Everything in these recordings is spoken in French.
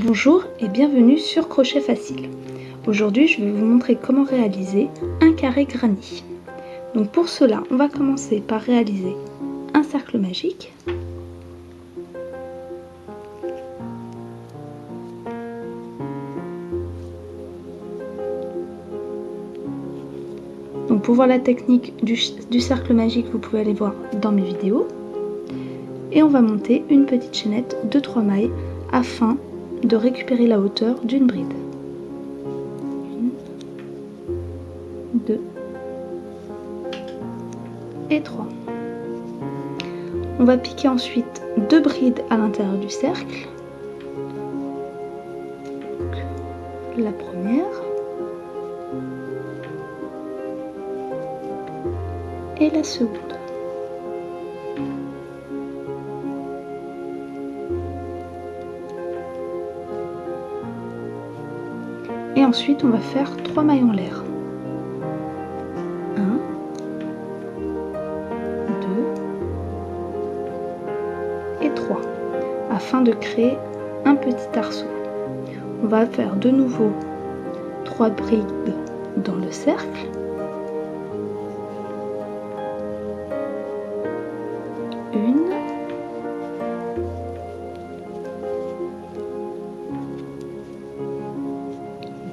Bonjour et bienvenue sur Crochet Facile. Aujourd'hui, je vais vous montrer comment réaliser un carré granny. Donc pour cela, on va commencer par réaliser un cercle magique. Donc pour voir la technique du cercle magique, vous pouvez aller voir dans mes vidéos. Et on va monter une petite chaînette de 3 mailles afin de récupérer la hauteur d'une bride. 1, 2 et 3. On va piquer ensuite 2 brides à l'intérieur du cercle. Donc, la première et la seconde. Et ensuite, on va faire 3 mailles en l'air. 1, 2 et 3, afin de créer un petit arceau. On va faire de nouveau 3 brides dans le cercle. Une,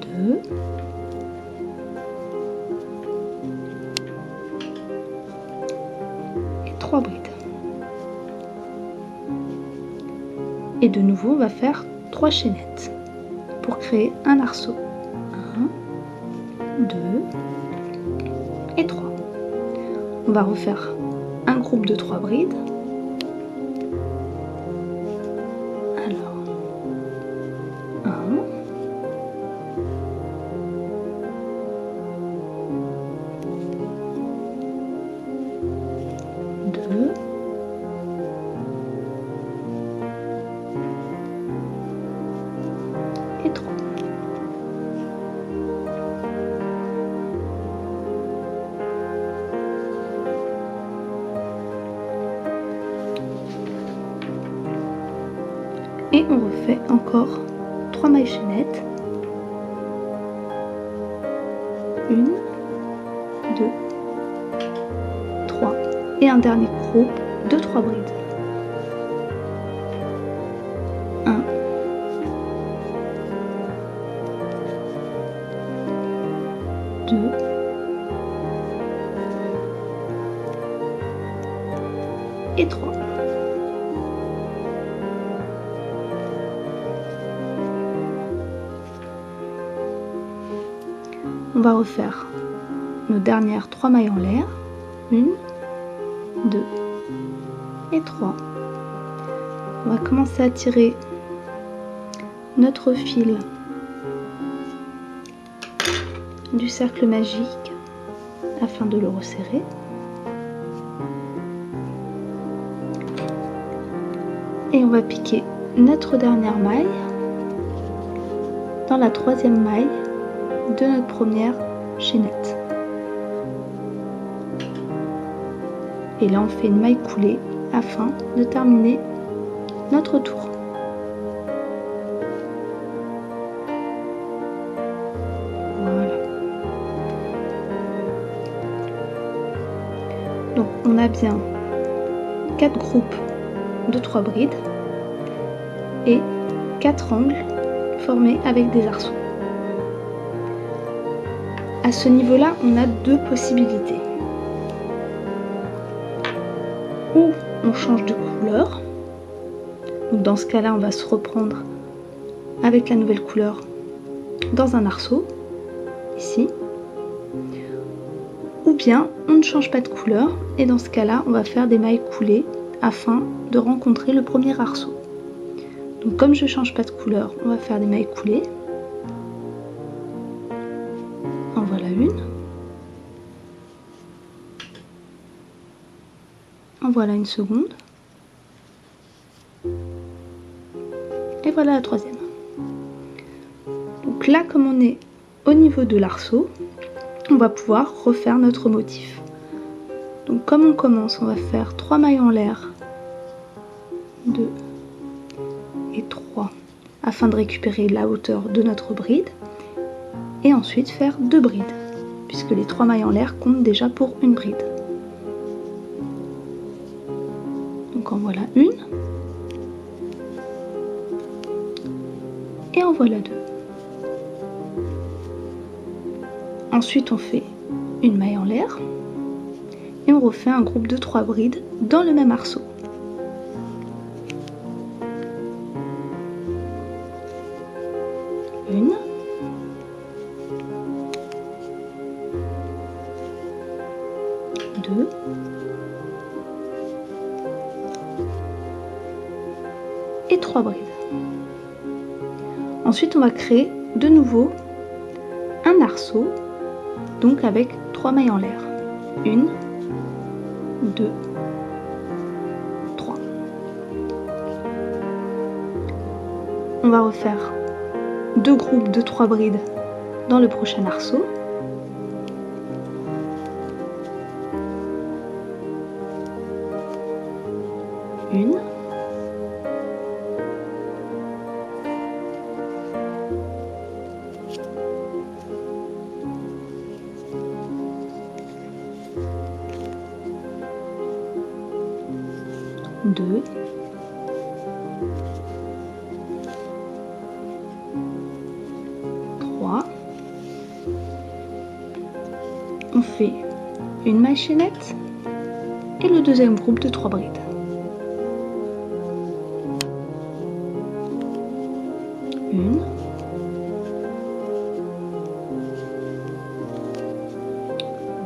deux, et 3 brides. Et de nouveau, on va faire 3 chaînettes pour créer un arceau. 1, 2 et 3. On va refaire un groupe de 3 brides. Alors, 1, 2 et 3. Et on refait encore 3 mailles chaînettes. 1, 2, 3. Et un dernier groupe de 3 brides. 1, 2 et 3. On va refaire nos dernières 3 mailles en l'air. 1, 2 et 3. On va commencer à tirer notre fil du cercle magique afin de le resserrer. Et on va piquer notre dernière maille dans la 3e maille de notre première chaînette. Et là on fait une maille coulée afin de terminer notre tour. Voilà. Donc on a bien 4 groupes de 3 brides et 4 angles formés avec des arceaux. À ce niveau-là, on a 2 possibilités. Ou on change de couleur. Donc dans ce cas-là, on va se reprendre avec la nouvelle couleur dans un arceau, ici. Ou bien on ne change pas de couleur et dans ce cas-là, on va faire des mailles coulées afin de rencontrer le premier arceau. Donc comme je ne change pas de couleur, on va faire des mailles coulées. En voilà une. En voilà une seconde. Et voilà la 3e. Donc là, comme on est au niveau de l'arceau, on va pouvoir refaire notre motif. Donc comme on commence, on va faire 3 mailles en l'air, 2 et 3, afin de récupérer la hauteur de notre bride et ensuite faire 2 brides puisque les 3 mailles en l'air comptent déjà pour une bride. Donc en voilà une et en voilà 2. Ensuite on fait une maille en l'air et on refait un groupe de 3 brides dans le même arceau. Une, deux, et 3 brides. Ensuite on va créer de nouveau un arceau, donc avec 3 mailles en l'air. 1, 2, 3. On va refaire 2 groupes de 3 brides dans le prochain arceau. Une, deux, trois. On fait une maille chaînette et le deuxième groupe de 3 brides. Une,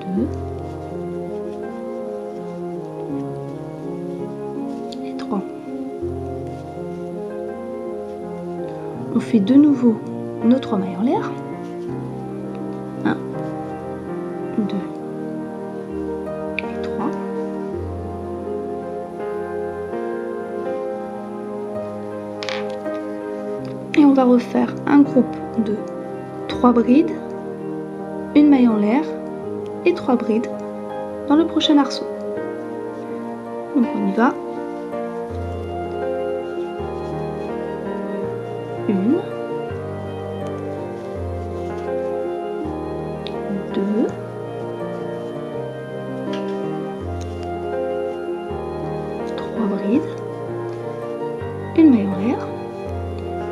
deux, et 3. On fait de nouveau nos 3 mailles en l'air. 1, 2 et 3. Et on va refaire un groupe de 3 brides, une maille en l'air et 3 brides dans le prochain arceau. Donc on y va. Une, deux, trois brides, une maille en l'air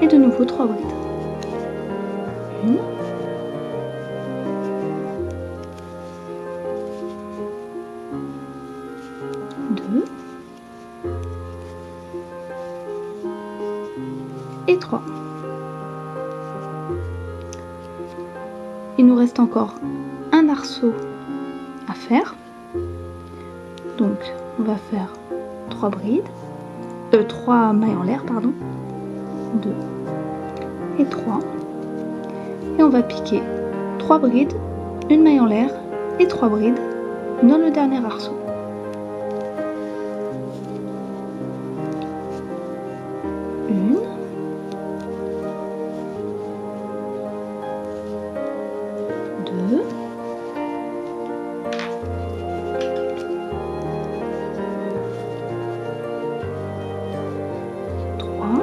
et de nouveau 3 brides. Une, deux et 3. Il nous reste encore un arceau à faire. Donc on va faire 3 brides, 3 mailles en l'air, pardon. 2 et 3. Et on va piquer 3 brides, une maille en l'air et 3 brides dans le dernier arceau. Une, deux, trois,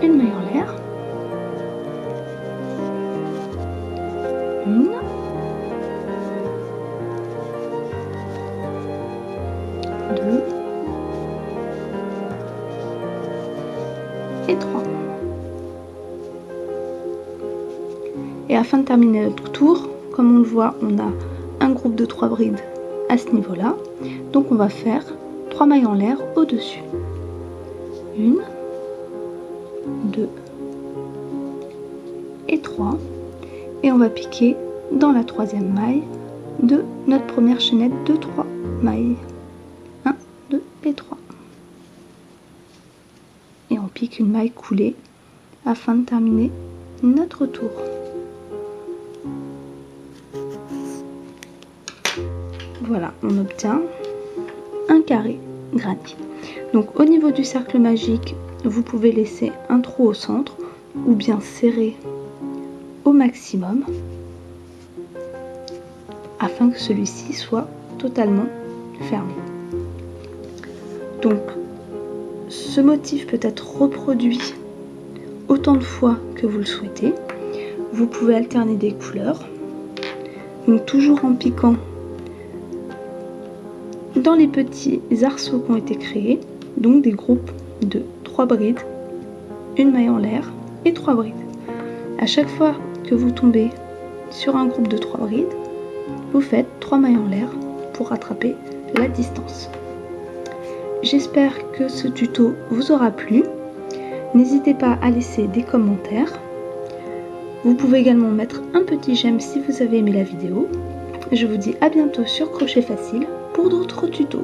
une maille en l'air, une, deux et 3. Et afin de terminer notre tour, comme on le voit, on a un groupe de 3 brides à ce niveau-là. Donc on va faire 3 mailles en l'air au-dessus. Une, deux et 3. Et on va piquer dans la 3e maille de notre première chaînette de 3 mailles. 1, 2 et 3. Et on pique une maille coulée afin de terminer notre tour. Voilà, on obtient un carré granit. Donc au niveau du cercle magique, vous pouvez laisser un trou au centre ou bien serrer au maximum afin que celui-ci soit totalement fermé. Donc ce motif peut être reproduit autant de fois que vous le souhaitez. Vous pouvez alterner des couleurs, donc toujours en piquant dans les petits arceaux qui ont été créés, donc des groupes de 3 brides, une maille en l'air et 3 brides. À chaque fois que vous tombez sur un groupe de 3 brides, vous faites 3 mailles en l'air pour rattraper la distance. J'espère que ce tuto vous aura plu. N'hésitez pas à laisser des commentaires. Vous pouvez également mettre un petit j'aime si vous avez aimé la vidéo. Je vous dis à bientôt sur Crochet Facile pour d'autres tutos.